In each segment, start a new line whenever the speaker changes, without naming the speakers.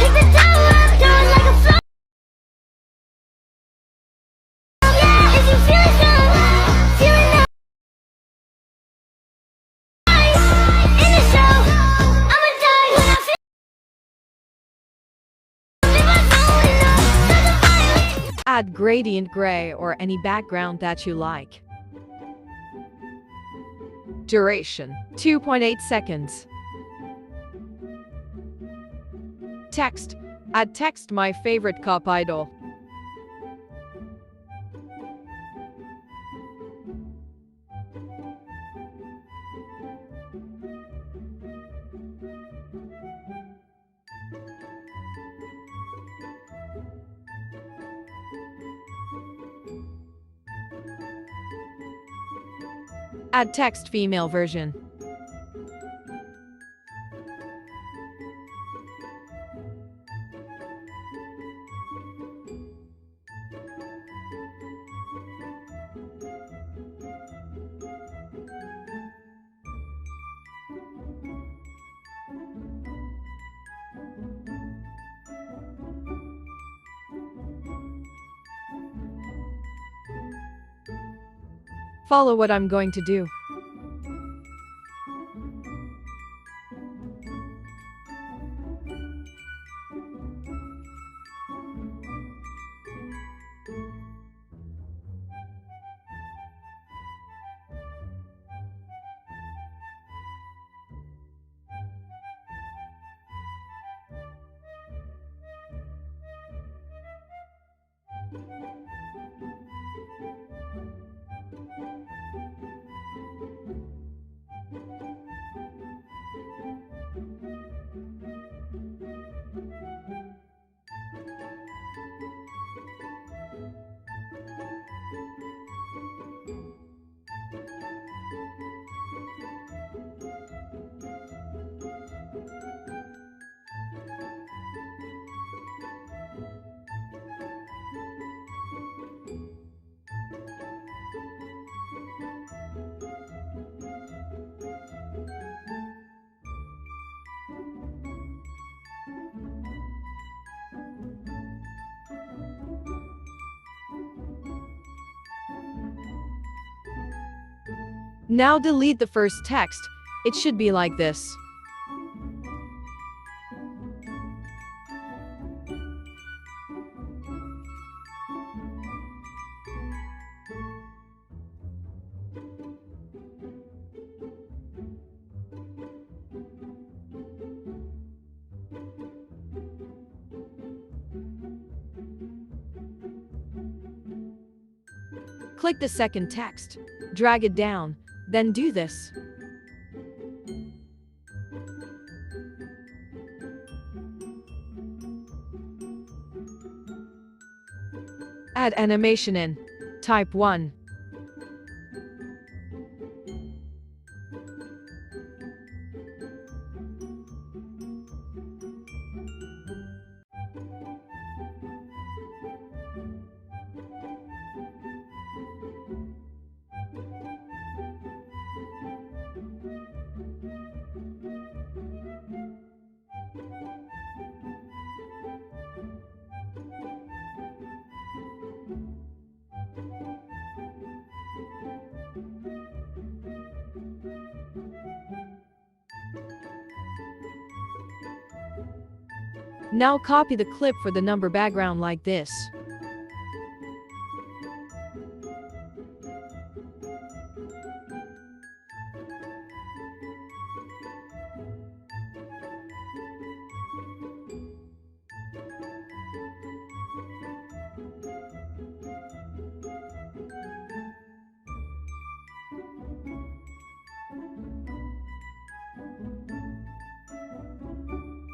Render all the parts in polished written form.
Pick the devil up, throw it like a flow. Yeah, if you feel it, feeling nice. In the show, I'ma die when I feel
Add gradient gray or any background that you like. Duration 2.8 seconds. Text. Add text my favorite Kpop idol. Add text female version. Follow what I'm going to do. Now delete the first text. It should be like this. Click the second text, drag it down, then do this. Add animation in. Type 1. Now copy the clip for the number background like this.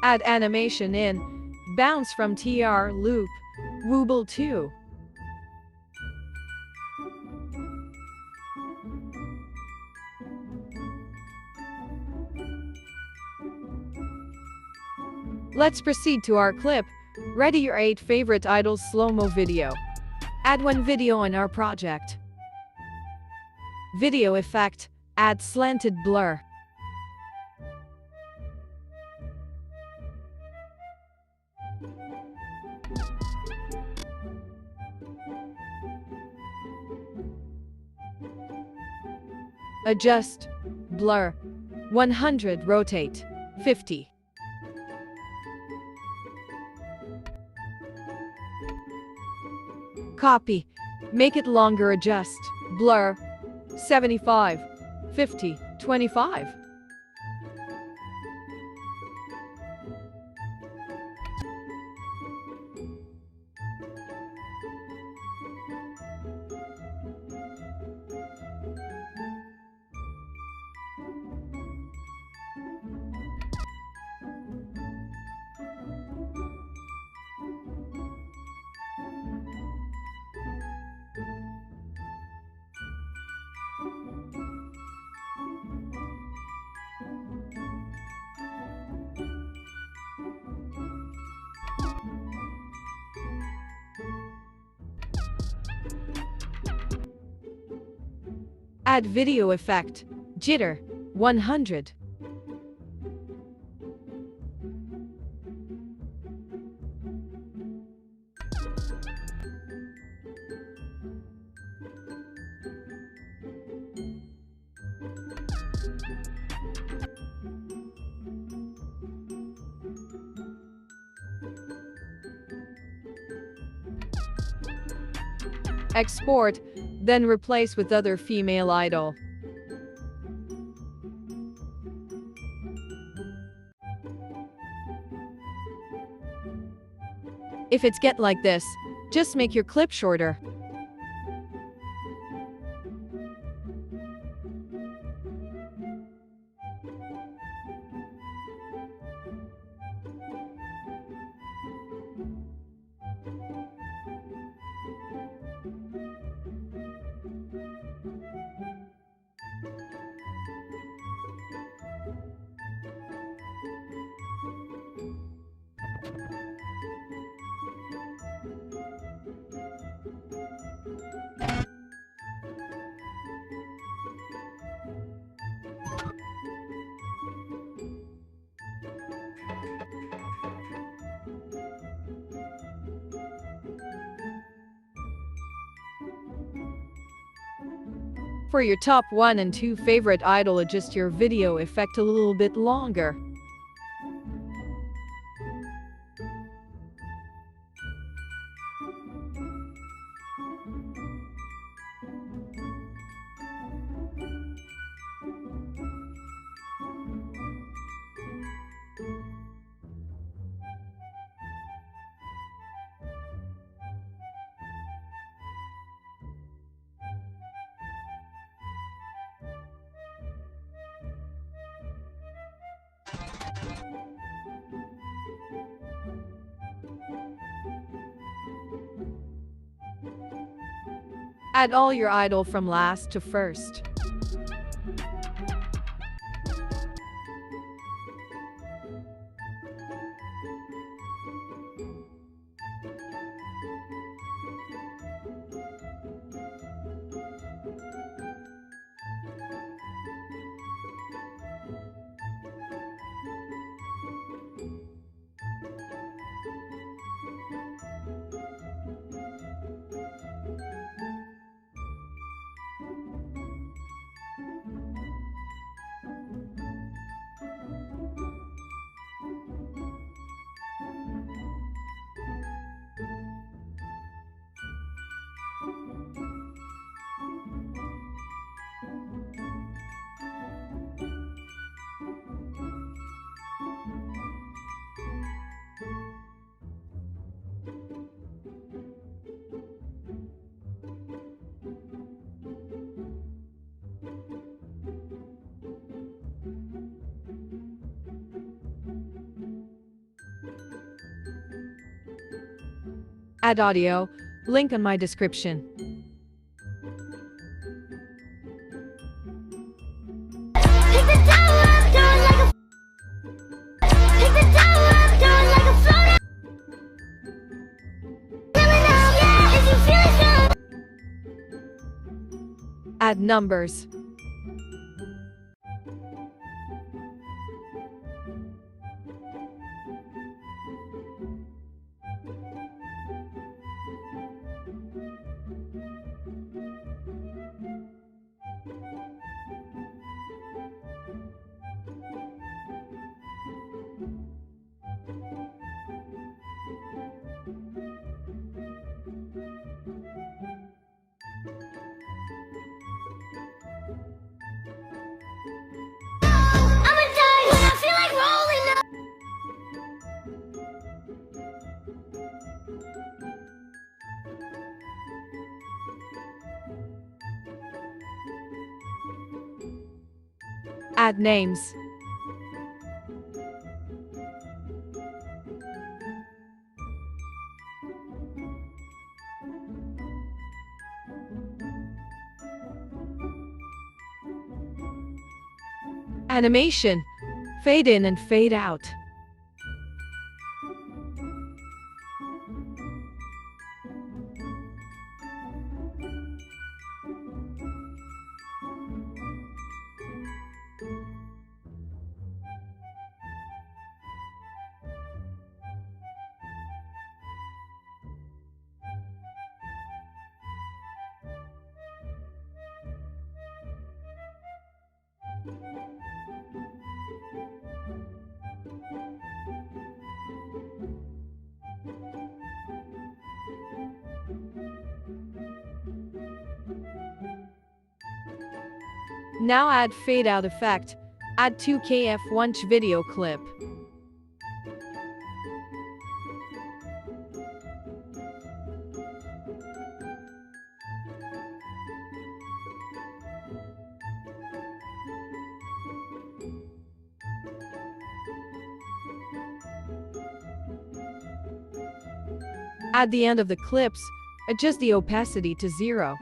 Add animation in. Bounce from TR loop. Wobble 2. Let's proceed to our clip. Ready your 8 favorite idols slow-mo video. Add one video on our project. Video effect. Add slanted blur. Adjust. Blur. 100. Rotate. 50. Copy. Make it longer. Adjust. Blur. 75. 50. 25. Add video effect. Jitter. 100. Export, then replace with other female idol. If it's get like this, just make your clip shorter. For your top 1 and 2 favorite idol, adjust your video effect a little bit longer. Add all your idol from last to first. Add audio, link on my description.
Pick the tower up, throw it like a. Pick the tower up, throw it like a floater. Feeling up, yeah, if you feel it, so.
Add numbers. Add names. Animation. Fade in and fade out. Now add fade out effect. Add 2kf1ch video clip. At the end of the clips, adjust the opacity to 0.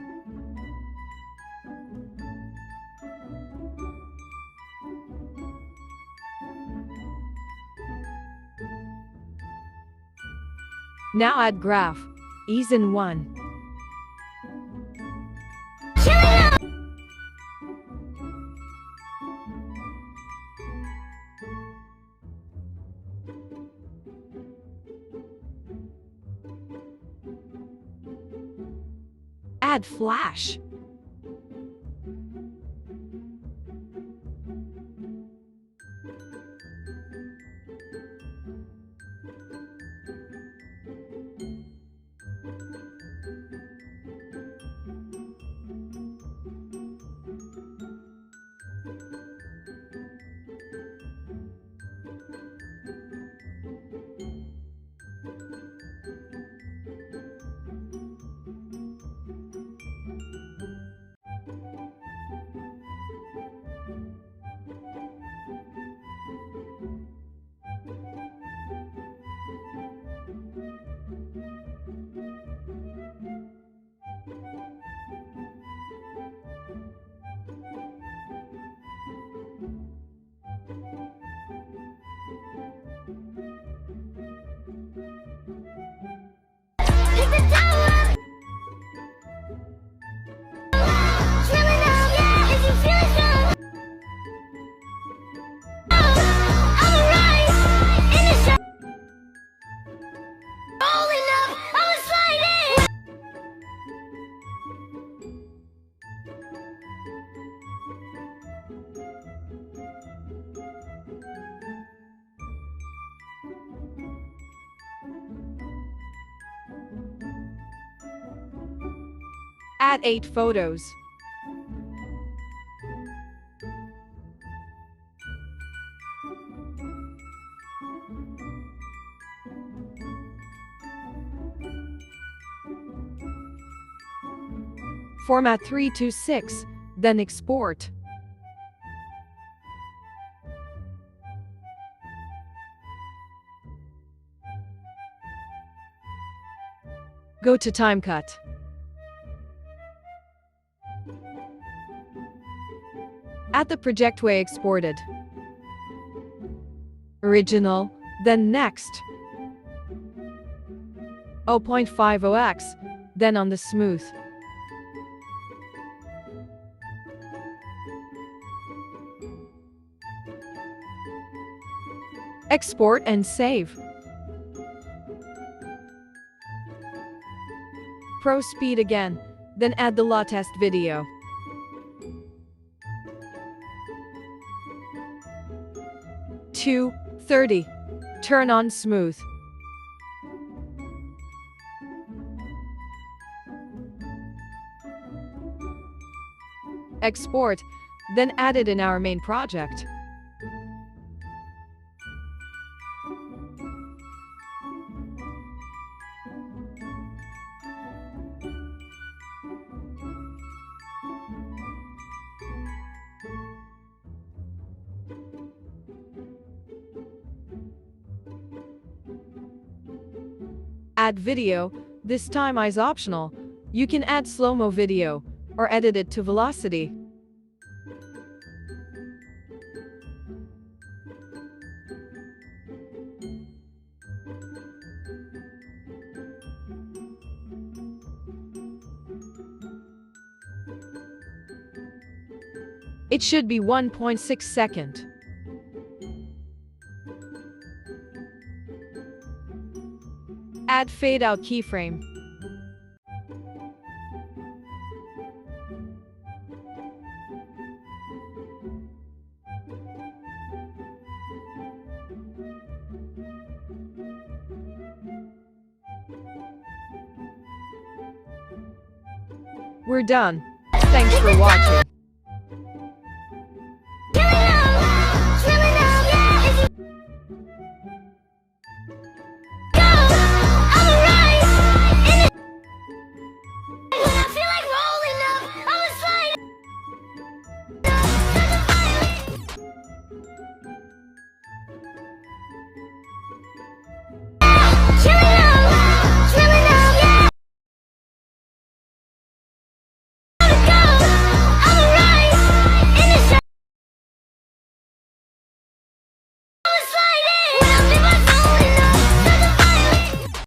Now add graph. Ease in 1. Add flash.
Pick the tower. Chillin' out, yeah, if you feel strong. I'ma rise in the show. Rolling up, I'ma slide in.
Add 8 photos. Format 326, then export. Go to Timecut. Add the project way exported. Original, then next. 0.50x, then on the smooth. Export and save. Pro speed again, then add the law test video. To 30. Turn on smooth. Export, then add it in our main project. Add video, this time is optional. You can add slow-mo video, or edit it to velocity. It should be 1.6 second. Add fade out keyframe. We're done. Thanks for watching.